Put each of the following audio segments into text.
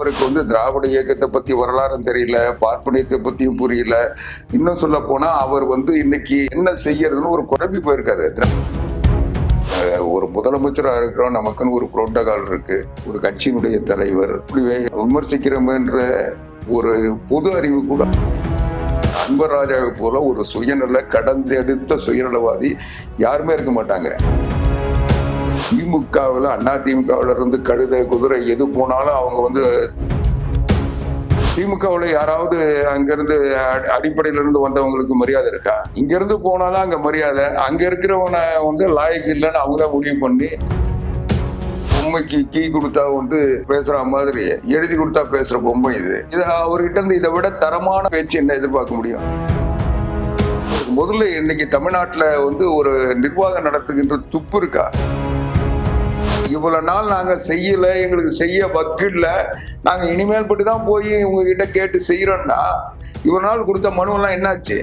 அவருக்கு திராவிட இயக்கத்தை பத்தி வரலாறும் தெரியல, பார்ப்பனியத்தை பத்தியும் புரியல. இன்னும் சொல்ல போனா அவர் இன்னைக்கு என்ன செய்யறதுன்னு ஒரு குழம்பி போயிருக்காரு. ஒரு முதலமைச்சரா இருக்கிறோம், நமக்குன்னு ஒரு புரோட்டோகால் இருக்கு, ஒரு கட்சியினுடைய தலைவர், இப்படி விமர்சிக்கிறோம் என்ற ஒரு பொது அறிவு கூட. அன்வர் ராஜாவை போல ஒரு சுயநல கடந்தெடுத்த சுயநலவாதி யாருமே இருக்க மாட்டாங்க. திமுகவில் அதிமுகவில் இருந்து கழுதை குதிரை எது போனாலும் அவங்க திமுகவில் யாராவது அங்கிருந்து அடிப்படையில இருந்து வந்தவங்களுக்கு மரியாதை இருக்கா? இங்க இருந்து போனாலும் அங்க மரியாதை, அங்க இருக்கிறவனை லாயக்கு இல்லைன்னு அவங்கள முடிவு பண்ணி பொம்மைக்கு கீ கொடுத்தா பேசுற மாதிரி எழுதி கொடுத்தா பேசுற பொம்மை இது அவர்கிட்ட இருந்து இதை விட தரமான பேச்சு என்ன எதிர்பார்க்க முடியும்? முதல்ல இன்னைக்கு தமிழ்நாட்டுல ஒரு நிர்வாகம் நடத்துகின்ற துப்பு இருக்கா? இவ்வளவு நாள் நாங்க செய்யல, எங்களுக்கு செய்ய வக்கில்ல, நாங்க இனிமேல் பட்டுதான் போய் உங்ககிட்ட கேட்டு செய்யறோம்னா இவ்வளவு நாள் கொடுத்த மனு எல்லாம் என்னாச்சு?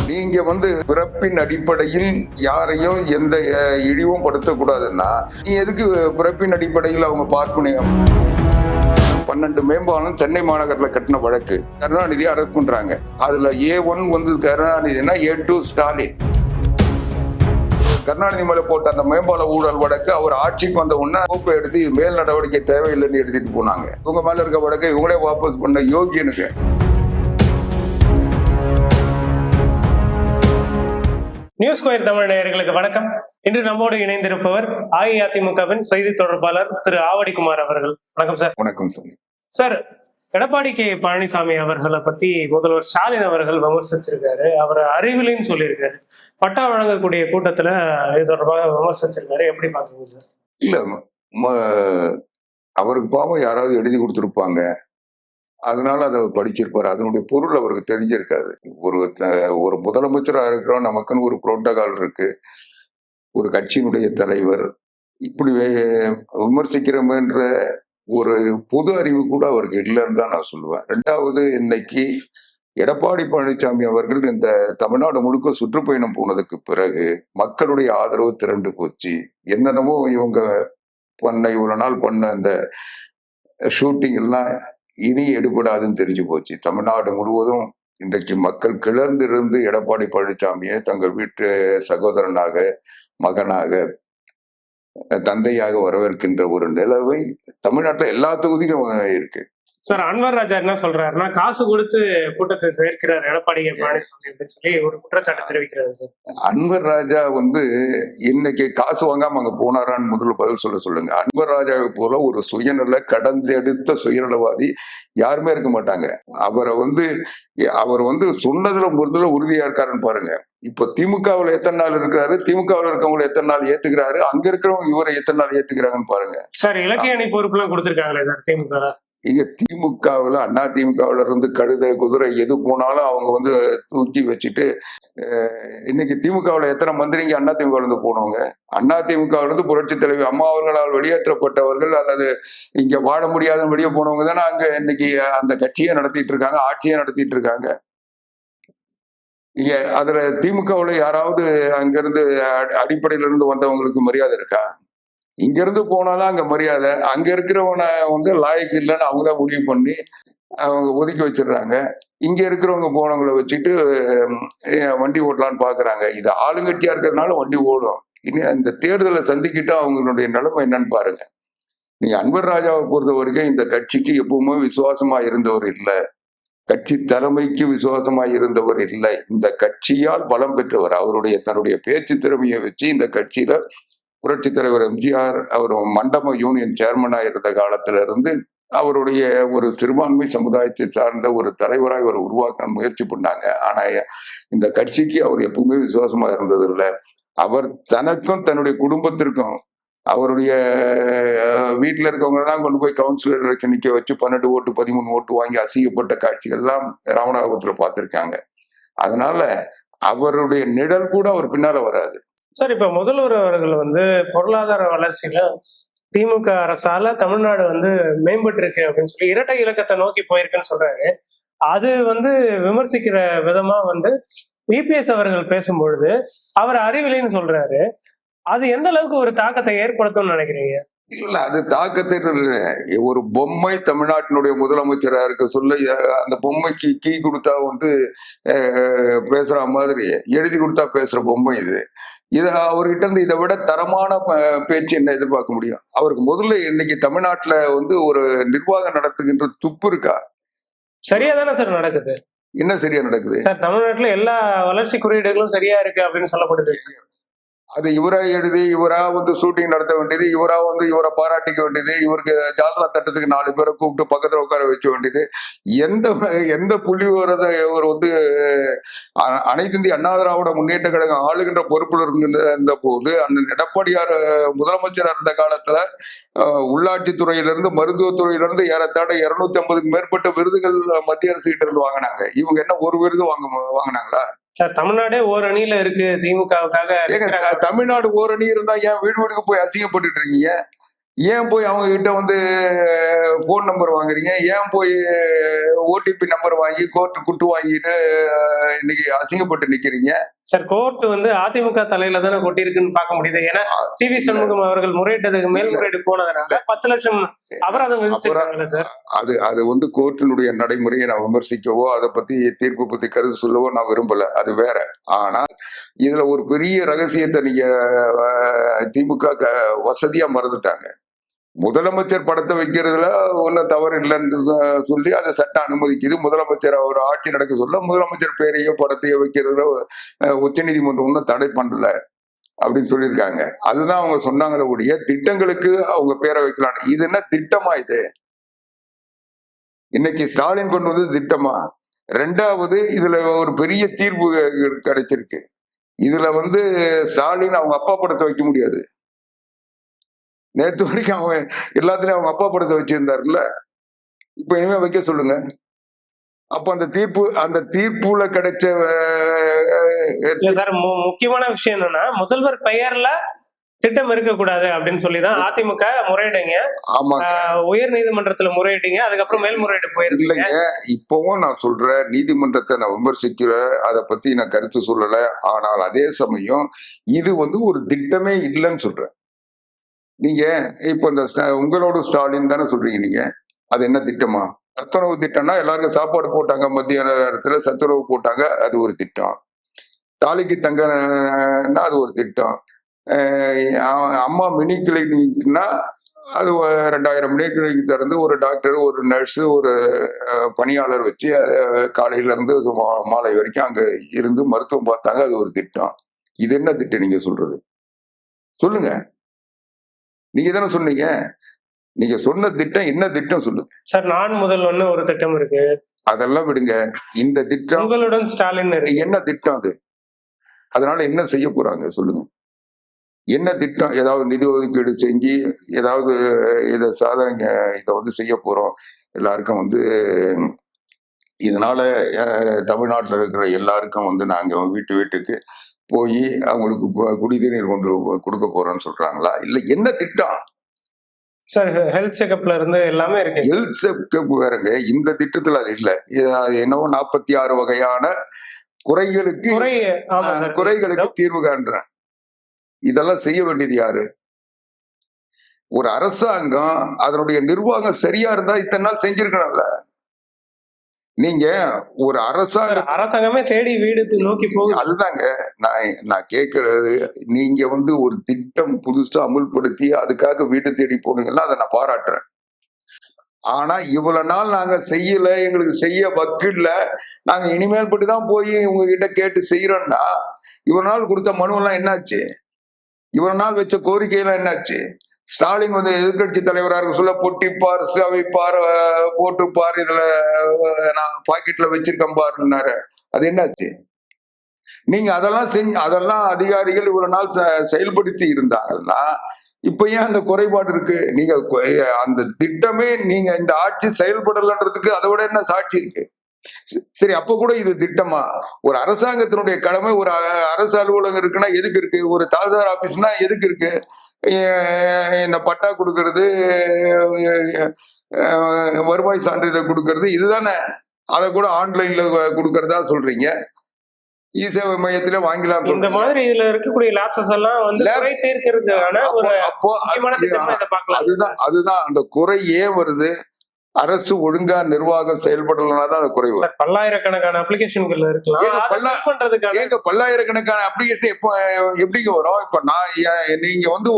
நீங்க பிறப்பின் அடிப்படையில் யாரையும் எந்த இழிவும் படுத்தக்கூடாதுன்னா நீ எதுக்கு பிறப்பின் அடிப்படையில் அவங்க பார்க்கணும்? 12 மேம்பாலம் சென்னை மாநகரில் கட்டின வழக்கு கருணாநிதி அரெஸ்ட் பண்றாங்க. அதுல A1 கருணாநிதினா A2 ஸ்டாலின். கருணாநிதி மேல போட்ட அந்த மேம்பால ஊழல் வழக்கு அவர் ஆட்சிக்கு வந்த உடனே கோப்பை எடுத்து மேல் நடவடிக்கை தேவையில்லைன்னு எடுத்துட்டு போனாங்க. இவங்க மேல இருக்க வழக்கை இவங்களே வாபஸ் பண்ண யோகியனுக்கு. நியூஸ் ஸ்கொயர் தமிழ் நேயர்களுக்கு வணக்கம். இன்று நம்மோடு இணைந்திருப்பவர் அஇஅதிமுகவின் செய்தி தொடர்பாளர் திரு ஆவடிக்குமார் அவர்கள். வணக்கம் சார். வணக்கம் sir. Sir, Edappadi K Palaniswami அவர்களை பத்தி முதல்வர் ஸ்டாலின் அவர்கள் விமர்சிச்சிருக்காரு. அவர் அறிவிலின்னு சொல்லியிருக்காரு. பட்டா வழங்கக்கூடிய கூட்டத்துல இது தொடர்பாக விமர்சிச்சிருக்காரு. எப்படி பாக்குறீங்க சார்? இல்ல, அவருக்கு பாவம் யாராவது எழுதி கொடுத்துருப்பாங்க, அதனால அதை படிச்சிருப்பாரு. அதனுடைய பொருள் அவருக்கு தெரிஞ்சிருக்காது. ஒரு முதலமைச்சரா இருக்கிறோம், நமக்குன்னு ஒரு புரோட்டோகால் இருக்கு, ஒரு கட்சியினுடைய தலைவர், இப்படி விமர்சிக்கிறோம்ன்ற ஒரு பொது அறிவு கூட அவருக்கு இல்லைன்னு தான் நான் சொல்லுவேன். ரெண்டாவது, இன்னைக்கு எடப்பாடி பழனிசாமி அவர்கள் இந்த தமிழ்நாடு முழுக்க சுற்றுப்பயணம் போனதுக்கு பிறகு மக்களுடைய ஆதரவு திரண்டு போச்சு. என்னென்னமோ இவங்க இவ்வளவு நாள் பண்ண அந்த ஷூட்டிங் எல்லாம் இனி எடுபடாதுன்னு தெரிஞ்சு போச்சு. தமிழ்நாடு முழுவதும் இன்றைக்கு மக்கள் கிளர்ந்திருந்து எடப்பாடி பழனிசாமியை தங்கள் வீட்டு சகோதரனாக, மகனாக, தந்தையாக வரவேற்கின்ற ஒரு நிலவை தமிழ்நாட்டில் எல்லா தொகுதியிலும் இருக்கு. சார், அன்வர் ராஜா என்ன சொல்றாருன்னா, காசு கொடுத்து கூட்டத்தை சேர்க்கிறார் எடப்பாடி பழனிசாமி அப்படின்னு சொல்லி ஒரு குற்றச்சாட்டு தெரிவிக்கிறாரு சார். அன்வர் ராஜா இன்னைக்கு காசு வாங்காம அங்க போனாரான்னு முதல்ல பதில் சொல்லுங்க. அன்வர் ராஜாவை போல ஒரு சுயநல கடந்தெடுத்த சுயநலவாதி யாருமே இருக்க மாட்டாங்க. அவர் சொன்னதுல முதல்ல உறுதியா இருக்காருன்னு பாருங்க. இப்ப திமுகவுல எத்தனை நாள் இருக்கிறாரு, திமுகவுல இருக்கவங்களை எத்தனை நாள் ஏத்துக்கிறாரு, அங்க இருக்கிறவங்க இவரை எத்தனை நாள் ஏத்துக்கிறாங்கன்னு பாருங்க. சார், இலக்கிய அணி பொறுப்பு எல்லாம் கொடுத்திருக்காங்களே சார் திமுக. இங்க திமுகவில் அதிமுகவில் இருந்து கழுதை குதிரை எது போனாலும் அவங்க தூக்கி வச்சுட்டு, இன்னைக்கு திமுகவில் எத்தனை மந்திரிங்க அதிமுகவில் இருந்து போனவங்க? அதிமுகவில் இருந்து புரட்சி தலைவி அம்மா அவர்களால் வெளியேற்றப்பட்டவர்கள் அல்லது இங்க வாழ முடியாத வெளியே போனவங்க தானே அங்க இன்னைக்கு அந்த கட்சியை நடத்திட்டு இருக்காங்க, ஆட்சியை நடத்திட்டு இருக்காங்க. அதுல திமுகவுல யாராவது அங்கிருந்து அடிப்படையில இருந்து வந்தவங்களுக்கு மரியாதை இருக்கா? இங்க இருந்து போனாதான் அங்க மரியாதை, அங்க இருக்கிறவனை லாயக்கு இல்லைன்னு அவங்கள முடிவு பண்ணி அவங்க ஒதுக்கி வச்சிடுறாங்க. இங்க இருக்கிறவங்க போனவங்களை வச்சுட்டு வண்டி ஓட்டலான்னு பாக்குறாங்க. இது ஆளுங்கட்சியா இருக்கிறதுனால வண்டி ஓடும். இனி இந்த தேர்தலை சந்திக்கிட்டு அவங்களுடைய நிலைமை என்னன்னு பாருங்க. நீங்க அன்வர் ராஜாவை பொறுத்த வரைக்கும் இந்த கட்சிக்கு எப்பவுமே விசுவாசமா இருந்தவர் இல்லை, கட்சி தலைமைக்கு விசுவாசமா இருந்தவர் இல்லை. இந்த கட்சியால் பலம் பெற்றவர். தன்னுடைய பேச்சு திறமையை வச்சு இந்த கட்சியில புரட்சி தலைவர் எம்ஜிஆர் அவர் மண்டப யூனியன் சேர்மனா இருந்த காலத்துல இருந்து அவருடைய ஒரு சிறுபான்மை சமுதாயத்தை சார்ந்த ஒரு தலைவராக அவர் உருவாக்க முயற்சி பண்ணாங்க. ஆனா இந்த கட்சிக்கு அவர் எப்பவுமே விசுவாசமா இருந்தது இல்லை. அவர் தனக்கும் தன்னுடைய குடும்பத்திற்கும் அவருடைய வீட்டுல இருக்கவங்க எல்லாம் கொண்டு போய் கவுன்சிலர் நிக்க வச்சு 12 ஓட்டு 13 ஓட்டு வாங்கி அசிங்கப்பட்ட காட்சிகள் எல்லாம் ராமநாதபுரத்துல பார்த்திருக்காங்க. அதனால அவருடைய நிழல் கூட அவர் பின்னால வராது. சார், இப்ப முதல்வர் அவர்கள் பொருளாதார வளர்ச்சியில திமுக அரசால தமிழ்நாடு மேம்பட்டு இருக்கு அப்படின்னு சொல்லி இரட்டை இலக்கத்தை நோக்கி போயிருக்குன்னு சொல்றாரு. அது விமர்சிக்கிற விதமா இபிஎஸ் அவர்கள் பேசும்பொழுது அவர் அறிவிலின்னு சொல்றாரு. அது எந்த அளவுக்கு ஒரு தாக்கத்தை ஏற்படுத்தும்னு நினைக்கிறீங்க? இல்ல அது தாக்கத்தை ஒரு பொம்மை தமிழ்நாட்டினுடைய முதலமைச்சரா இருக்க சொல்ல அந்த பொம்மைக்கு கீ கொடுத்தா வந்து பேசுற மாதிரி எழுதி கொடுத்தா பேசுற பொம்மை இது. இது அவர்கிட்ட இருந்து இதை விட தரமான பேச்சு என்ன எதிர்பார்க்க முடியும்? அவருக்கு முதல்ல இன்னைக்கு தமிழ்நாட்டுல வந்து ஒரு நிர்வாகம் நடத்துகின்ற துப்பு இருக்கா? சரியா தானே சார் நடக்குது. என்ன சரியா நடக்குது சார்? தமிழ்நாட்டுல எல்லா வளர்ச்சி குறியீடுகளும் சரியா இருக்கு அப்படின்னு சொல்லப்படுது. அது இவரா எழுதி இவரா வந்து ஷூட்டிங் நடத்த வேண்டியது, இவரா வந்து இவரை பாராட்டிக்க வேண்டியது, இவருக்கு ஜால்ரா தட்டத்துக்கு 4 பேரை கூப்பிட்டு பக்கத்துல உட்கார வைக்க வேண்டியது. எந்த எந்த புள்ளி விவரத்தை இவர் வந்து அனைத்து இந்திய அண்ணா திராவிட முன்னேற்ற கழகம் ஆளுகின்ற பொறுப்புல இருந்த போது அண்ணன் எடப்பாடியார் முதலமைச்சர் இருந்த காலத்துல உள்ளாட்சித்துறையிலிருந்து மருத்துவத்துறையிலிருந்து ஏறத்தாழ 250க்கு மேற்பட்ட விருதுகள் மத்திய அரசு கிட்ட இருந்து வாங்கினாங்க. இவங்க என்ன ஒரு விருது வாங்கினாங்களா? சார், தமிழ்நாடே ஓர் அணியில இருக்கு திமுகவுக்காக. தமிழ்நாடு ஓர் அணி இருந்தா ஏன் வீடு வீடுக்கு போய் அசிங்கப்பட்டு இருக்கீங்க? ஏன் போய் அவங்க கிட்ட வந்து போன் நம்பர் வாங்குறீங்க? ஏன் போய் ஓடிபி நம்பர் வாங்கி கோர்ட்டு குட்டு வாங்கிட்டு இன்னைக்கு அசிங்கப்பட்டு நிக்கிறீங்க? சார், கோர்ட் வந்து அதிமுக தலையில தானே கொட்டிருக்குன்னு பார்க்க முடியுது. ஏன்னா சி.வி. சண்முகம் அவர்கள் முறையிட்டதுக்கு மேல்முறையீடு போனதுனால 10 லட்சம் அபராதம் விதிச்சிருக்காங்க சார். அது வந்து கோர்ட்டினுடைய நடைமுறையை நான் விமர்சிக்கவோ அதை பத்தி தீர்ப்பு பத்தி கருத்து சொல்லவோ நான் விரும்பல, அது வேற. ஆனால் இதுல ஒரு பெரிய ரகசியத்தை நீங்க திமுக வசதியா மறந்துட்டாங்க. முதலமைச்சர் படத்தை வைக்கிறதுல ஒன்றும் தவறு இல்லைன்னு சொல்லி அதை சட்டம் அனுமதிக்குது. முதலமைச்சர் அவர் ஆட்சி நடக்க சொல்ல முதலமைச்சர் பேரையோ படத்தையோ வைக்கிறதுல உச்ச நீதிமன்றம் ஒன்றும் தடை பண்ணல அப்படின்னு சொல்லியிருக்காங்க. அதுதான் அவங்க சொன்னாங்களே ஒழிய திட்டங்களுக்கு அவங்க பேரை வைக்கலாம். இது என்ன திட்டமா? இது இன்னைக்கு ஸ்டாலின் கொண்டு வந்து திட்டமா? ரெண்டாவது, இதுல ஒரு பெரிய தீர்ப்பு கிடைச்சிருக்கு. இதுல வந்து ஸ்டாலின் அவங்க அப்பா படத்தை வைக்க முடியாது. நேற்று வரைக்கும் அவங்க எல்லாத்துலயும் அவங்க அப்பா படத்தை வச்சிருந்தாருல்ல, இப்ப இனிமே வைக்க சொல்லுங்க. அப்ப அந்த தீர்ப்புல கிடைச்ச சார், முக்கியமான விஷயம் என்னன்னா முதல்வர் பெயர்ல திட்டம் இருக்கக்கூடாது அப்படின்னு சொல்லிதான் அதிமுக முறையிடுங்க. உயர் நீதிமன்றத்துல முறையிட்டீங்க, அதுக்கப்புறம் மேல்முறையீடு போயிருக்கீங்க. இப்பவும் நான் சொல்றேன், நீதிமன்றத்தை நான் விமர்சிக்கிறேன், அதை பத்தி நான் கருத்து சொல்லல. ஆனால் அதே சமயம் இது வந்து ஒரு திட்டமே இல்லைன்னு சொல்றேன். நீங்க இப்ப இந்த உங்களோட ஸ்டாலின் தானே சொல்றீங்க, நீங்க அது என்ன திட்டமா? சத்துணவு திட்டம்னா எல்லாருக்கும் சாப்பாடு போட்டாங்க, மத்திய நேரத்துல சத்துணவு போட்டாங்க, அது ஒரு திட்டம். தாலிக்கு தங்கன்னா அது ஒரு திட்டம். அம்மா மினி கிளினிக்னா அது 2000 மினி கிளினிக் திறந்து ஒரு டாக்டர், ஒரு நர்ஸ், ஒரு பணியாளர் வச்சு காலையில இருந்து மாலை வரைக்கும் அங்க இருந்து மருத்துவம் பார்த்தாங்க, அது ஒரு திட்டம். இது என்ன திட்டம் நீங்க சொல்றது? சொல்லுங்க. நீங்க தானே சொன்னீங்க. நீங்க சொன்ன திட்டம் என்ன திட்டம் சொல்லுங்க சார். நான் முதல்வன்னு ஒரு திட்டம் இருக்கு, அதெல்லாம் விடுங்க. இந்த திட்டம் உங்களுடன் ஸ்டாலின் என்ன திட்டம் அது? அதனால என்ன செய்ய போறாங்க சொல்லுங்க. என்ன திட்டம்? ஏதாவது நிதி ஒதுக்கீடு செஞ்சு ஏதாவது இதை சாதனை இதை வந்து செய்ய போறோம் எல்லாருக்கும் வந்து இதனால தமிழ்நாட்டில் இருக்கிற எல்லாருக்கும் வந்து நாங்க வீட்டுக்கு போய் அவங்களுக்கு குடிநீர் கொண்டு கொடுக்க போறோம்னு சொல்றாங்களா? இல்ல என்ன திட்டம் சார்? ஹெல்த் செக்அப்ல இருந்து எல்லாமே இருக்கு. ஹெல்த் செக்அப் வேறங்க, இந்த திட்டத்துல அது இல்ல. என்னவோ 46 வகையான குறைகளுக்கு தீர்வு காண்றேன். இதெல்லாம் செய்ய வேண்டியது யாரு? ஒரு அரசாங்கம் அதனுடைய நிர்வாகம் சரியா இருந்தா இத்தனை நாள் செஞ்சிருக்கணும்ல. நீங்க ஒரு அரசாங்கமே தேடி வீடு நோக்கி போகுது. அதுதாங்க நான் கேட்கறது. நீங்க வந்து ஒரு திட்டம் புதுசா அமுல்படுத்தி அதுக்காக வீடு தேடி போனீங்கன்னா அதை நான் பாராட்டுறேன். ஆனா இவ்வளவு நாள் நாங்க செய்யல, எங்களுக்கு செய்ய வக்கில்ல, நாங்க இனிமேல் பட்டுதான் போய் உங்ககிட்ட கேட்டு செய்யறோம்னா இவ்வளவு நாள் கொடுத்த மனு எல்லாம் என்னாச்சு? இவ்வளவு நாள் வச்ச கோரிக்கையெல்லாம் என்னாச்சு? ஸ்டாலின் வந்து எதிர்கட்சி தலைவராக இருக்க சொல்ல பொட்டிப்பார், அவைப்பார், போட்டுப்பார், இதுல நான் பாக்கெட்ல வச்சிருக்கேன் பாருன்னாரு. அது என்னாச்சு? நீங்க அதெல்லாம் அதிகாரிகள் இவ்வளவு நாள் செயல்படுத்தி இருந்தாங்கன்னா இப்ப ஏன் அந்த குறைபாடு இருக்கு? நீங்க அந்த திட்டமே நீங்க இந்த ஆட்சி செயல்படலன்றதுக்கு அதை விட என்ன சாட்சி இருக்கு? சரி, அப்ப கூட இது திட்டமா? ஒரு அரசாங்கத்தினுடைய கடமை, ஒரு அரசு அலுவலகம் இருக்குன்னா எதுக்கு இருக்கு? ஒரு தாசில்தார் ஆபீஸ்னா எதுக்கு இருக்கு? இந்த பட்டா கொடுக்கறது, வருவாய் சான்றிதழ் கொடுக்கறது, இதுதானே. அதை கூட ஆன்லைன்ல கொடுக்கறதா சொல்றீங்க. சேவை மையத்திலே வாங்கலாம் இந்த சொல்றீங்க. மாதிரி இதுல இருக்கக்கூடிய லேப்சஸ் எல்லாம் வந்து Lapse- குறை தீர்க்கிறதுக்கான ஒரு அப்போ முக்கியமான திட்டமா இதை பார்க்கலாம். அதுதான் அந்த குறை ஏன் வருது? அரசு ஒழுங்கா நிர்வாகம் செயல்படலன்னா தான் அது குறை வரும். சார், பல்லாயிரக்கணக்கான அப்ளிகேஷன்கள் இருக்கலாம். ஏங்க, அதை fill பண்றதுக்கான ஏங்க பல்லாயிரக்கணக்கான அப்ளிகேஷன் எப்படிங்க வரும்? இப்ப நீங்க வந்து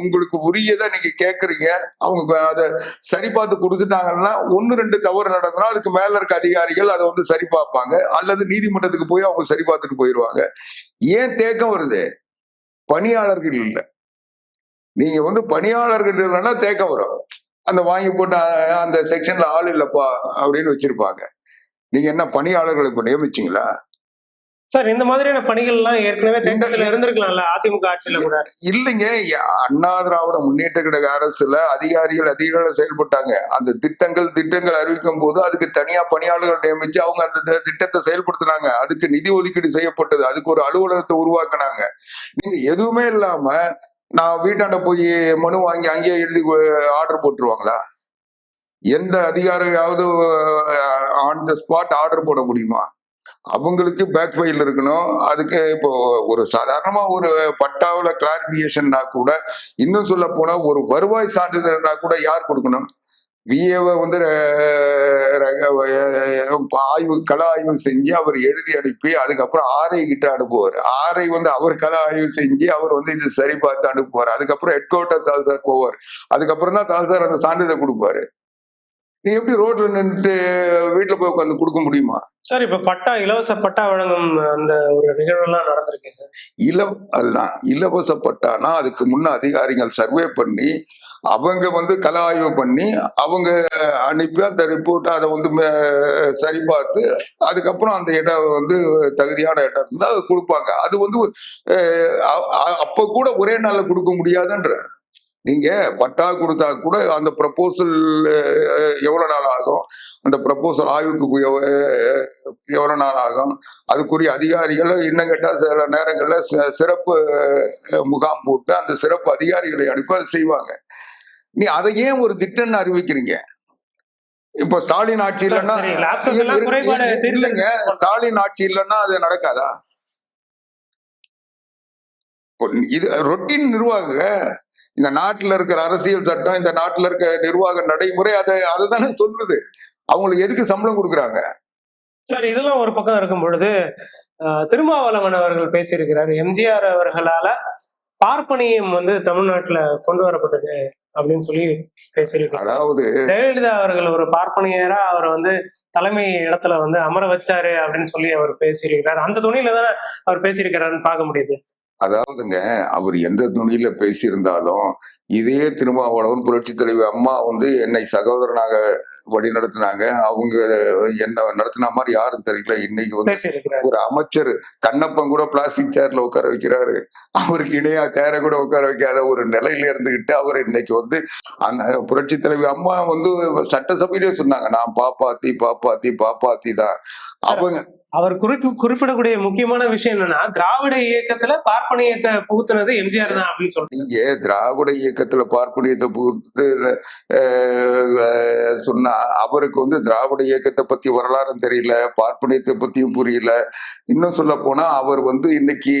உங்களுக்கு உரியதை நீங்க கேக்குறீங்க, அவங்க அதை சரி பார்த்து கொடுத்துட்டாங்கன்னா 1-2 தவறு நடந்தா அதுக்கு மேல இருக்க அதிகாரிகள் அதை வந்து சரி பார்ப்பாங்க, அல்லது நீதிமன்றத்துக்கு போய் அவங்க சரி பார்த்துட்டு போயிடுவாங்க. ஏன் தேக்கம் வருது? பணியாளர்கள் இல்ல. நீங்க வந்து பணியாளர்கள் இல்லைன்னா தேக்கம் வரும். அந்த வாங்கி போட்டு அந்த செக்ஷன்ல ஆள் இல்லப்பா அப்படின்னு வச்சிருப்பாங்க. நீங்க என்ன பணியாளர்களை இப்ப நியமிச்சீங்களா? சார், இந்த மாதிரியான பணிகள் எல்லாம் ஏற்கனவே தேக்கத்துல இருந்திருக்கலாம்ல அதிமுக ஆட்சியில கூட. இல்லைங்க, அண்ணா திராவிட முன்னேற்ற கழக அரசுல அதிகாரிகள் செயல்பட்டாங்க. அந்த திட்டங்கள் அறிவிக்கும் போது அதுக்கு தனியா பணியாளர்கள் நியமிச்சு அவங்க அந்த திட்டத்தை செயல்படுத்தினாங்க. அதுக்கு நிதி ஒதுக்கீடு செய்யப்பட்டது. அதுக்கு ஒரு அலுவலகத்தை உருவாக்குனாங்க. நீங்க எதுவுமே இல்லாம நான் வீட்டாண்ட போய் மனு வாங்கி அங்கேயே எழுதி ஆர்டர் போட்டுருவாங்களா? எந்த அதிகாரியாவது ஆன் த ஸ்பாட் ஆர்டர் போட முடியுமா? அவங்களுக்கு பேக் ஃபைல் இருக்கணும். அதுக்கு இப்போ ஒரு சாதாரணமா ஒரு பட்டாவுல கிளாரிபிகேஷன்னா கூட, இன்னும் சொல்ல போனா ஒரு வருவாய் சான்றிதழ்னா கூட யார் கொடுக்கணும்? விஏவை வந்து கள ஆய்வு செஞ்சு அவர் எழுதி அனுப்பி அதுக்கப்புறம் ஆர்ஐ கிட்ட அனுப்புவார். ஆர்ஐ வந்து அவர் கள ஆய்வு செஞ்சு அவர் வந்து இது சரி பார்த்து அனுப்புவார். அதுக்கப்புறம் ஹெட் குவார்டர் தால்சார் போவார். அதுக்கப்புறம் தான் தால்சார் அந்த சான்றிதழ் கொடுப்பாரு. நீ எப்படி ரோட்ல நின்றுட்டு வீட்டுல போய் உட்காந்து கொடுக்க முடியுமா? சார், இப்ப இலவச பட்டா வழங்கும் அந்த ஒரு நிகழ்வெல்லாம் நடந்திருக்கேன் சார். அதுதான் இலவச பட்டானா அதுக்கு முன்ன அதிகாரிகள் சர்வே பண்ணி அவங்க வந்து கள ஆய்வு பண்ணி அவங்க அனுப்பி அந்த ரிப்போர்ட் அதை வந்து சரி பார்த்து அதுக்கப்புறம் அந்த இடம் வந்து தகுதியான இடம் இருந்தா அதை கொடுப்பாங்க. அது வந்து அப்ப கூட ஒரே நாள்ல கொடுக்க முடியாதுன்ற. நீங்க பட்டா கொடுத்தா கூட அந்த ப்ரப்போசல் எவ்வளவு நாள் ஆகும்? அந்த ப்ரப்போசல் ஆய்வுக்கு எவ்வளவு நாள் ஆகும்? அதுக்குரிய அதிகாரிகள் இன்னும் கேட்டா சில நேரங்கள்ல சிறப்பு முகாம் போட்டு அந்த சிறப்பு அதிகாரிகளை அனுப்பி அதை செய்வாங்க. நீ அதை ஏன் ஒரு திட்டம்னு அறிவிக்கிறீங்க? இப்ப ஸ்டாலின் ஆட்சி இல்லைன்னா இல்லைங்க, ஸ்டாலின் ஆட்சி இல்லைன்னா அது நடக்காதா? இது ரொட்டீன் நிர்வாக இந்த நாட்டுல இருக்கிற அரசியல் சட்டம், இந்த நாட்டுல இருக்க நிர்வாக நடைமுறை அதுதானே சொல்லுது. அவங்களுக்கு எதுக்கு சம்பளம் கொடுக்குறாங்க? சார், இதெல்லாம் ஒரு பக்கம் இருக்கும் பொழுது திருமாவளவன் அவர்கள் பேசியிருக்கிறார், எம்ஜிஆர் அவர்களால பார்ப்பனியம் வந்து தமிழ்நாட்டுல கொண்டு வரப்பட்டது அப்படின்னு சொல்லி பேசியிருக்காரு. அதாவது ஜெயலலிதா அவர்கள் ஒரு பார்ப்பனியரா அவர் வந்து தலைமை இடத்துல வந்து அமர வச்சாரு அப்படின்னு சொல்லி அவர் பேசியிருக்கிறார். அந்த துணியில தானே அவர் பேசியிருக்கிறாருன்னு பார்க்க முடியுது. அதாவதுங்க, அவர் எந்த துணியில பேசியிருந்தாலும் இதே திருமாவளவன் புரட்சி தலைவி அம்மா வந்து என்னை சகோதரனாக வழி நடத்தினாங்க. அவங்க என்ன நடத்தின மாதிரி யாரும் தெரியல. இன்னைக்கு வந்து ஒரு அமைச்சர் கண்ணப்பன் கூட பிளாஸ்டிக் சேர்ல உட்கார வைக்கிறாரு. அவருக்கு இணையா சேர கூட உட்கார வைக்காத ஒரு நிலையில இருந்துகிட்டு அவர் இன்னைக்கு வந்து அந்த புரட்சி தலைவி அம்மா வந்து சட்டசபையிலே சொன்னாங்க, நான் பாப்பாத்தி தான் அவங்க. அவர் குறிப்பிடக்கூடிய முக்கியமான விஷயம் என்னன்னா, திராவிட இயக்கத்துல பார்ப்பனியத்தை புகுத்துனது எம்ஜிஆர் தான் அப்படின்னு சொல்றீங்க. நீங்க திராவிட இயக்கத்துல பார்ப்பனியத்தை புகுத்து சொன்னா அவருக்கு வந்து திராவிட இயக்கத்தை பத்தி வரலாறும் தெரியல, பார்ப்பனியத்தை பத்தியும் புரியல. இன்னும் சொல்ல போனா அவர் வந்து இன்னைக்கு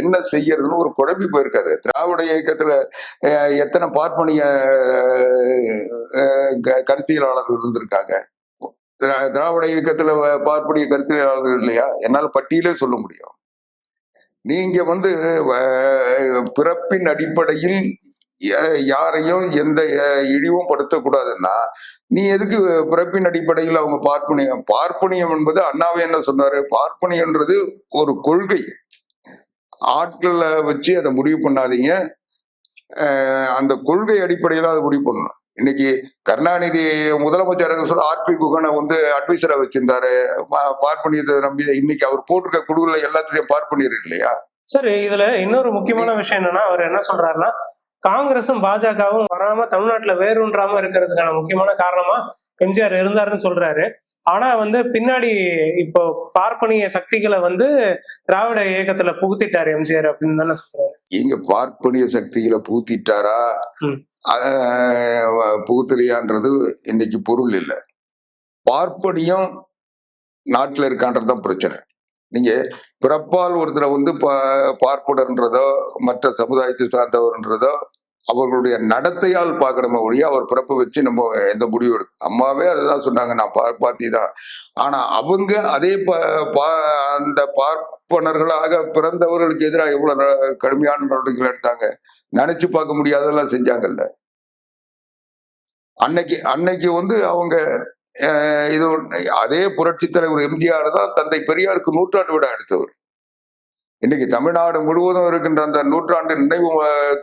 என்ன செய்யறதுன்னு ஒரு குழம்பி போயிருக்காரு. திராவிட இயக்கத்துல எத்தனை பார்ப்பனிய கருத்தியலாளர்கள் இருந்திருக்காங்க? திராவிட இயக்கத்துல பார்ப்பனிய கருத்தியலாளர்கள் இல்லையா? என்னால் பட்டியலே சொல்ல முடியும். நீங்க வந்து பிறப்பின் அடிப்படையில் யாரையும் எந்த இழிவும் படுத்தக்கூடாதுன்னா நீ எதுக்கு பிறப்பின் அடிப்படையில் அவங்க பார்ப்பனியம் என்பது அண்ணாவே என்ன சொன்னாரு? பார்ப்பனியன்றது ஒரு கொள்கை. ஆட்களை வச்சு அதை முடிவு பண்ணாதீங்க, அந்த கொள்கை அடிப்படையில அதை முடிவு பண்ணணும். இன்னைக்கு கருணாநிதி முதலமைச்சர் சொல்ல ஆர்பி குகனை வந்து அட்வைசரா வச்சிருந்தாரு பார்ப்பனியத்தை நம்பி. இன்னைக்கு அவர் போட்டிருக்க குழுல எல்லாத்துலயும் பார்ப்பனியர் இல்லையா? சரி, இதுல இன்னொரு முக்கியமான விஷயம் என்னன்னா, அவர் என்ன சொல்றாருன்னா, காங்கிரஸும் பாஜகவும் வராம தமிழ்நாட்டுல வேறுன்றாம இருக்கிறதுக்கான முக்கியமான காரணமா எம்ஜிஆர் இருந்தாருன்னு சொல்றாரு. ஆனா வந்து பின்னாடி இப்போ பார்ப்பனிய சக்திகளை வந்து திராவிட இயக்கத்துல புகுத்திட்டாரு எம்ஜிஆர் அப்படின்னு தானே சொல்றாரு. இங்க பார்ப்பனிய சக்திகளை புகுத்திட்டாரா புகுத்தலையான்றது இன்னைக்கு பொருள் இல்லை. பார்ப்பனியம் நாட்டுல இருக்கான்றதுதான் பிரச்சனை. நீங்க பிறப்பால் ஒருத்தரை வந்து பார்ப்பனன்றதோ மற்ற சமுதாயத்தை சார்ந்தவர்ன்றதோ அவர்களுடைய நடத்தையால் பார்க்கணுமே ஒழிய அவர் பிறப்பை வச்சு நம்ம எந்த முடிவு எடுக்கும். அம்மாவே அதுதான் சொன்னாங்க, நான் பார்ப்பாத்தி தான். ஆனா அவங்க அதே அந்த பார்ப்பனர்களாக பிறந்தவர்களுக்கு எதிராக எவ்வளவு கடுமையான நடவடிக்கைகள் எடுத்தாங்க, நினைச்சு பார்க்க முடியாதெல்லாம் செஞ்சாங்கல்ல. அன்னைக்கு வந்து அவங்க இது அதே புரட்சி தலைவர் எம்ஜிஆர் தான் தந்தை பெரியாருக்கு நூற்றாண்டு விழா எடுத்தவர். இன்னைக்கு தமிழ்நாடு முழுவதும் இருக்கின்ற அந்த நூற்றாண்டு நினைவு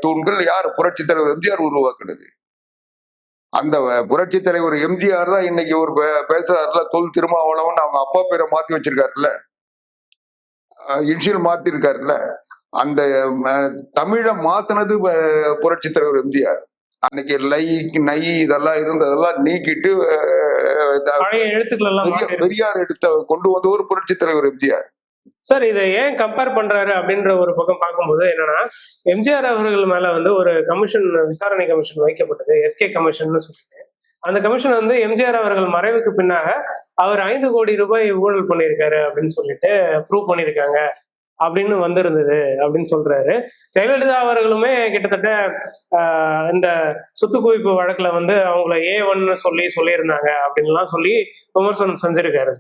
தூண்கள் யார்? புரட்சி தலைவர் எம்ஜிஆர் உருவாக்குனது. அந்த புரட்சி தலைவர் எம்ஜிஆர் தான் இன்னைக்கு ஒரு பேசுறாருல, தொல் திருமாவளவன் அவங்க அப்பா பேரை மாத்தி வச்சிருக்காருல்ல, இன்ஷியல் மாத்தி இருக்காருல்ல. அந்த தமிழை மாத்தினது புரட்சி தலைவர் எம்ஜிஆர். அன்னைக்கு லை நை இதெல்லாம் இருந்ததெல்லாம் நீக்கிட்டு பெரியார் எடுத்த கொண்டு வந்த ஒரு புரட்சி தலைவர் எம்ஜிஆர். சார், இதை ஏன் கம்பேர் பண்றாரு அப்படின்ற ஒரு பக்கம் பார்க்கும்போது என்னன்னா, எம்ஜிஆர் அவர்கள் மேல வந்து ஒரு கமிஷன், விசாரணை கமிஷன் வைக்கப்பட்டது, எஸ்கே கமிஷன் சொல்லிட்டு. அந்த கமிஷன் வந்து எம்ஜிஆர் அவர்கள் மறைவுக்கு பின்னாக அவர் 5 கோடி ரூபாய் ஊழல் பண்ணியிருக்காரு அப்படின்னு சொல்லிட்டு ப்ரூவ் பண்ணியிருக்காங்க அப்படின்னு வந்திருந்தது அப்படின்னு சொல்றாரு. ஜெயலலிதா அவர்களுமே கிட்டத்தட்ட இந்த சொத்து குவிப்பு வழக்குல வந்து அவங்கள A1 சொல்லியிருந்தாங்க அப்படின்லாம் சொல்லி விமர்சனம் செஞ்சிருக்காரு.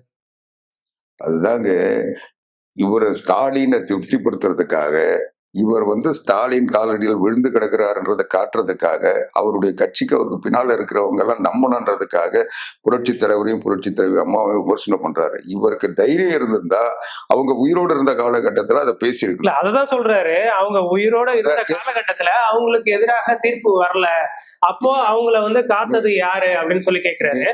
அதுதாங்க இவரை ஸ்டாலினை திருப்திப்படுத்துறதுக்காக, இவர் வந்து ஸ்டாலின் காலடியில் விழுந்து கிடக்கிறாருன்றதை காட்டுறதுக்காக, அவருடைய கட்சிக்கு அவருக்கு பின்னால இருக்கிறவங்க எல்லாம் நம்பணுன்றதுக்காக புரட்சி தலைவரையும் புரட்சி தலைவி அம்மாவையும் விமர்சனம் பண்றாரு. இவருக்கு தைரியம் இருந்திருந்தா அவங்க உயிரோடு இருந்த காலகட்டத்துல அதை பேசியிருக்கல. அததான் சொல்றாரு, அவங்க உயிரோட இருந்த காலகட்டத்துல அவங்களுக்கு எதிராக தீர்ப்பு வரல, அப்போ அவங்கள வந்து காத்தது யாரு அப்படின்னு சொல்லி கேட்கிறாரு.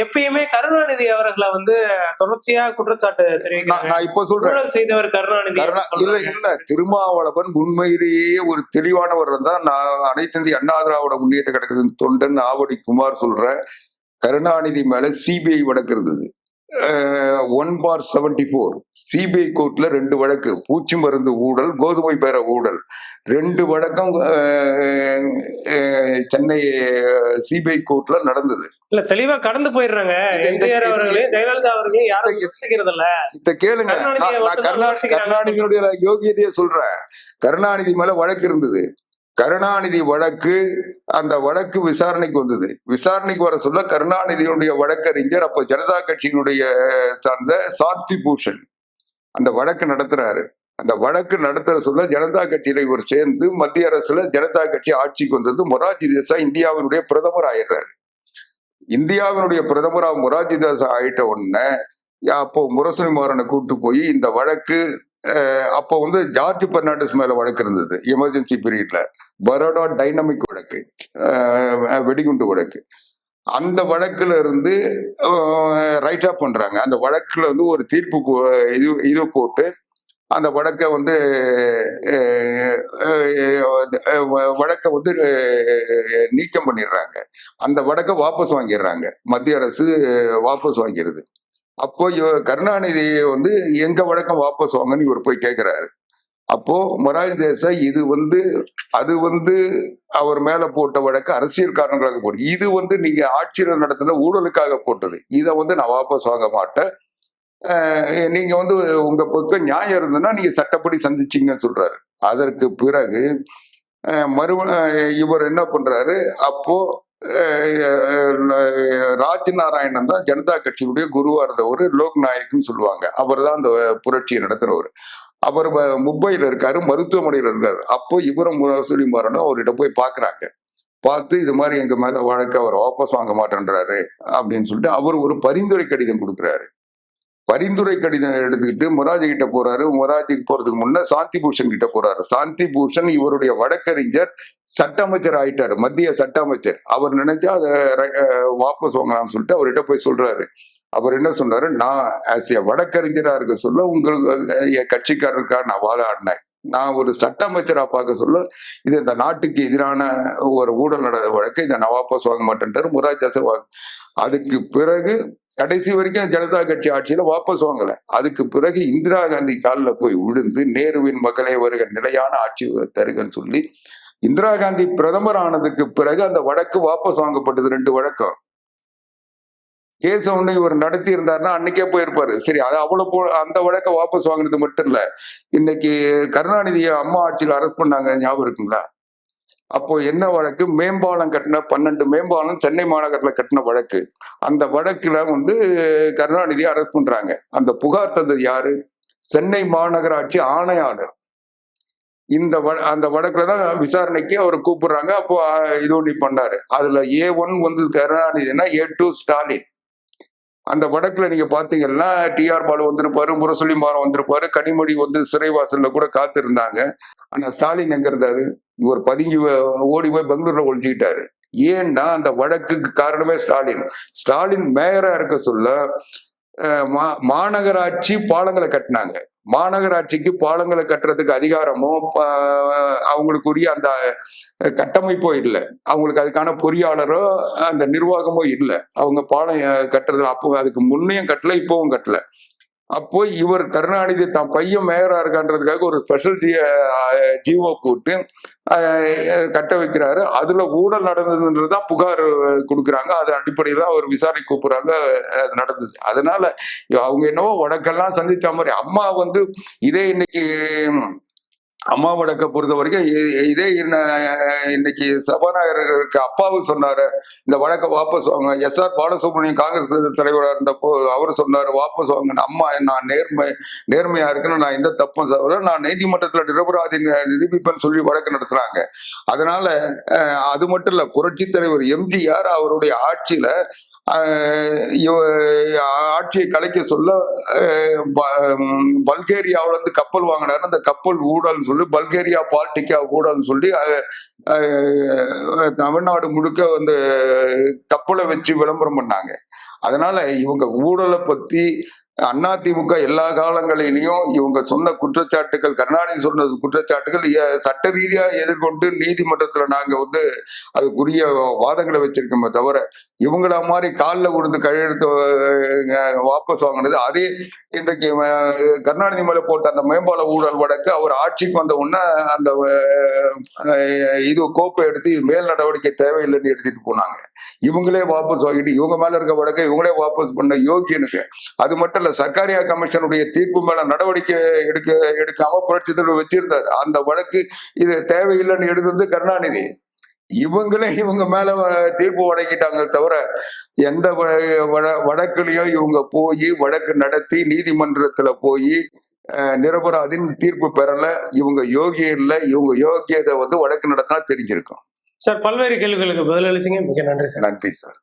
எப்பயுமே கருணாநிதி அவர்களை வந்து தொடர்ச்சியா குற்றச்சாட்டு தெரிவிக்கிறாங்க. நான் இப்ப சொல்றேன், செய்தவர் கருணாநிதி இல்ல திருமாவளவன் உண்மையிலேயே ஒரு தெளிவானவர் இருந்தா, நான் அனைத்து இந்திய அண்ணா திராவிட முன்னேற்ற கழகத்தின் தொண்டன் ஆவடி குமார் சொல்றேன், கருணாநிதி மேல சிபிஐ வழக்கு இருந்தது. 1/74 சிபிஐ கோர்ட்ல 2 வழக்கு, பூச்சி மருந்து ஊழல், கோதுமை பேர ஊழல், 2 வழக்கம் சென்னை சிபிஐ கோர்ட்ல நடந்தது. இல்ல தெளிவா கடந்து போயிடுறாங்க. எம்ஜிஆர் அவர்களே ஜெயலலிதா அவர்களே யாரும் யோசிக்கிறது இல்ல. இத கேளுங்க, கருணாநிதியுடைய யோகியதைய சொல்றேன். கருணாநிதி மேல வழக்கு இருந்தது. கருணாநிதி வழக்கு, அந்த வழக்கு விசாரணைக்கு வந்தது. விசாரணைக்கு வர சொல்ல கருணாநிதியுடைய வழக்கறிஞர் அப்ப ஜனதா கட்சியினுடைய சார்ந்த சாந்தி பூஷன் அந்த வழக்கு நடத்துறாரு. அந்த வழக்கு நடத்துற சொல்ல ஜனதா கட்சியில இவர் சேர்ந்து மத்திய அரசுல ஜனதா கட்சி ஆட்சிக்கு வந்தது. மொரார்ஜி தேசாய் இந்தியாவினுடைய பிரதமர் ஆயிடுறாரு. இந்தியாவினுடைய பிரதமரா மொரார்ஜி தேசாய் ஆயிட்ட உடனே அப்போ முரசொலி மாறனை கூட்டு போய் இந்த வழக்கு, அப்போ வந்து ஜார்ஜ் பெர்னாண்டஸ் மேல வழக்கு இருந்தது எமர்ஜென்சி பீரியட்ல, பரோடா டைனமிக் வழக்கு, வெடிகுண்டு வழக்கு. அந்த வழக்குல இருந்து ரைட் ஆஃப் பண்றாங்க. அந்த வழக்குல வந்து ஒரு தீர்ப்பு இது போட்டு அந்த வழக்கை வந்து நீக்கம் பண்ணிடுறாங்க. அந்த வழக்கை வாபஸ் வாங்கிடுறாங்க, மத்திய அரசு வாபஸ் வாங்கிறது. அப்போ கருணாநிதி வந்து எங்க வழக்கம் வாபஸ் வாங்கன்னு இவர் போய் கேட்கிறாரு. அப்போ மொரார்ஜி தேசாய் இது வந்து அது வந்து அவர் மேல போட்ட வழக்கு அரசியல் காரணங்களாக போட்டு, இது வந்து நீங்க ஆட்சியில் நடத்தின ஊழலுக்காக போட்டது, இதை வந்து நான் வாபஸ் வாங்க மாட்டேன், நீங்க வந்து உங்க பக்கம் நியாயம் இருந்ததுன்னா நீங்க சட்டப்படி சந்திச்சீங்கன்னு சொல்றாரு. அதற்கு பிறகு இவர் என்ன பண்றாரு, அப்போ ராஜ் நாராயணன் தான் ஜனதா கட்சியுடைய குருவா இருந்தவர், லோக் நாயக்னு சொல்லுவாங்க. அவர் தான் அந்த புரட்சியை நடத்துறவர். அவர் மும்பையில இருக்காரு, மருத்துவமனையில இருக்காரு. அப்போ இவரும் முரசொலி மாறனும் அவர்கிட்ட போய் பாக்குறாங்க. பார்த்து இது மாதிரி எங்க மேல வழக்கு அவர் வாபஸ் வாங்க மாட்டேன்றாரு அப்படின்னு சொல்லிட்டு அவர் ஒரு பரிந்துரை கடிதம் கொடுக்குறாரு. பரிந்துரை கடிதம் எடுத்துக்கிட்டு மொரார்ஜி கிட்ட போறாரு. மொரார்ஜிக்கு போறதுக்கு முன்ன சாந்தி பூஷன் கிட்ட போறாரு. சாந்தி பூஷன் இவருடைய வழக்கறிஞர், சட்ட அமைச்சர் ஆயிட்டாரு, மத்திய சட்ட அமைச்சர். அவர் நினைச்சா அதை வாபஸ் வாங்கலாம்னு சொல்லிட்டு அவர்கிட்ட போய் சொல்றாரு. அவர் என்ன சொன்னாரு, நான் ஆஸ் ஏ வழக்கறிஞரா இருக்க சொல்ல உங்களுக்கு என் கட்சிக்காரருக்காக நான் வாதாடினேன், நான் ஒரு சட்ட அமைச்சரா பார்க்க சொல்ல இது இந்த நாட்டுக்கு எதிரான ஒரு ஊழல் நடந்த வழக்கு, இதை நான் வாபஸ் வாங்க மாட்டேன்ட்டாரு மொரார்ஜி தேசாய். அதுக்கு பிறகு கடைசி வரைக்கும் ஜனதா கட்சி ஆட்சியில வாபஸ் வாங்கல. அதுக்கு பிறகு இந்திரா காந்தி காலில் போய் விழுந்து நேருவின் மகளே வருக நிலையான ஆட்சி தருகன்னு சொல்லி இந்திரா காந்தி பிரதமர் ஆனதுக்கு பிறகு அந்த வழக்கு வாபஸ் வாங்கப்பட்டது. 2 வழக்கம். கேஸ வந்து இவர் நடத்தி இருந்தாருன்னா அன்னைக்கே போயிருப்பாரு. சரி, அது அவ்வளவு அந்த வழக்க வாபஸ் வாங்கினது மட்டும் இல்ல. இன்னைக்கு கருணாநிதியை அம்மா ஆட்சியில் அரெஸ்ட் பண்ணாங்க, ஞாபகம் இருக்குங்களா? அப்போ என்ன வழக்கு? மேம்பாலம் கட்டின 12 மேம்பாலம் சென்னை மாநகரத்துல கட்டின வழக்கு. அந்த வழக்குல வந்து கருணாநிதியை அரெஸ்ட் பண்றாங்க. அந்த புகார் தந்தது யாரு? சென்னை மாநகராட்சி ஆணையாளர். அந்த வழக்குல தான் விசாரணைக்கு அவரை கூப்பிடுறாங்க. அப்போ இது ஒண்ணு பண்ணாரு. அதுல A1 வந்து கருணாநிதினா, A2 ஸ்டாலின். அந்த வழக்குல நீங்க பாத்தீங்கன்னா டிஆர் பாலு வந்திருப்பாரு, முரசொலி மாறன் வந்திருப்பாரு, கனிமொழி வந்து சிறைவாசல்ல கூட காத்திருந்தாங்க. ஆனா ஸ்டாலின் எங்க இருந்தாரு? இவர் பதுங்கி ஓடி போய் பெங்களூர்ல ஒழிச்சுக்கிட்டாரு. ஏன்னா அந்த வழக்குக்கு காரணமே ஸ்டாலின். ஸ்டாலின் மேயரா இருக்க சொல்ல மாநகராட்சி பாலங்களை கட்டினாங்க. மாநகராட்சிக்கு பாலங்களை கட்டுறதுக்கு அதிகாரமும் அவங்களுக்குரிய அந்த கட்டமைப்போ இல்லை. அவங்களுக்கு அதுக்கான பொறியாளரோ அந்த நிர்வாகமோ இல்லை. அவங்க பாலம் கட்டுறதுல அப்போ அதுக்கு முன்னையும் கட்டல, இப்பவும் கட்டல. அப்போ இவர் கருணாநிதி தான் பையன் மேயரா இருக்கான்றதுக்காக ஒரு ஸ்பெஷல் ஜிஓ போட்டு கட்ட வைக்கிறாரு. அதுல ஊழல் நடந்ததுன்றதுதான் புகார் கொடுக்குறாங்க. அது அடிப்படையில் அவர் விசாரணை கூப்பிடுறாங்க. அது நடந்தது. அதனால அவங்க என்னவோ வழக்கெல்லாம் சந்திச்ச மாதிரி அம்மா வந்து இதே இன்னைக்கு அம்மா வழக்கை பொறுத்த வரைக்கும் இதே இன்னைக்கு சபாநாயகருக்கு அப்பாவு சொன்னாரு, இந்த வழக்கை வாபஸ் வாங்க. SR பாலசுப்ரமணியம் காங்கிரஸ் தலைவராக இருந்தப்போ அவர் சொன்னாரு வாபஸ் வாங்க. அம்மா நான் நேர்மையா இருக்குன்னு, நான் எந்த தப்பும் சொல்ல, நான் நீதிமன்றத்துல நிரபராதி நிரூபிப்பேன்னு சொல்லி வழக்கு நடத்துறாங்க. அதனால அது மட்டும் இல்ல, புரட்சி தலைவர் எம்ஜிஆர் அவருடைய ஆட்சியில ஆட்சியை கலைக்க சொல்ல பல்கேரியாவில இருந்து கப்பல் வாங்கினாரு. அந்த கப்பல் ஊழல் சொல்லி பல்கேரியா பால்டிகா ஊழல் சொல்லி தமிழ்நாடு முழுக்க வந்து கப்பலை வச்சு விளம்பரம் பண்ணாங்க. அதனால இவங்க ஊழலை பத்தி அதிமுக எல்லா காலங்களிலையும் இவங்க சொன்ன குற்றச்சாட்டுகள், கருணாநிதி சொன்ன குற்றச்சாட்டுகள் சட்ட ரீதியா எதிர்கொண்டு நீதிமன்றத்துல நாங்க வந்து அதுக்குரிய வாதங்களை வச்சிருக்கோமே தவிர, இவங்கள மாதிரி காலில் விழுந்து கையெழுத்து வாபஸ் வாங்கினது. அதே இன்றைக்கு கருணாநிதி மேல போட்ட அந்த மேம்பால ஊழல் வழக்கு அவர் ஆட்சிக்கு வந்த உடனே அந்த இது கோப்பை எடுத்து மேல் நடவடிக்கை தேவையில்லைன்னு எடுத்துட்டு போனாங்க. இவங்களே வாபஸ் வாங்கிட்டு இவங்க மேல இருக்க வழக்கை இவங்களே வாபஸ் பண்ண யோகியனுக்கு. அது மட்டும் இல்ல, சர்க்காரியா கமிஷனுடைய தீர்ப்பு மேல நடவடிக்கை எடுக்காம புரட்சி தலைவர் வச்சிருந்தாரு. அந்த வழக்கு இது தேவையில்லைன்னு எடுத்தது கருணாநிதி. இவங்களே இவங்க மேல தீர்ப்பு வழங்கிட்டாங்க தவிர எந்த வழக்குலயும் இவங்க போய் வழக்கு நடத்தி நீதிமன்றத்துல போய் நிரபராதின்னு தீர்ப்பு பெறல. இவங்க யோகியம் இல்லை. இவங்க யோகியதை வந்து வழக்கு நடத்தினா தெரிஞ்சிருக்கும். சார், பல்வேறு கேள்விகளுக்கு பதிலளிச்சீங்க. மிக நன்றி சார். நன்றி சார்.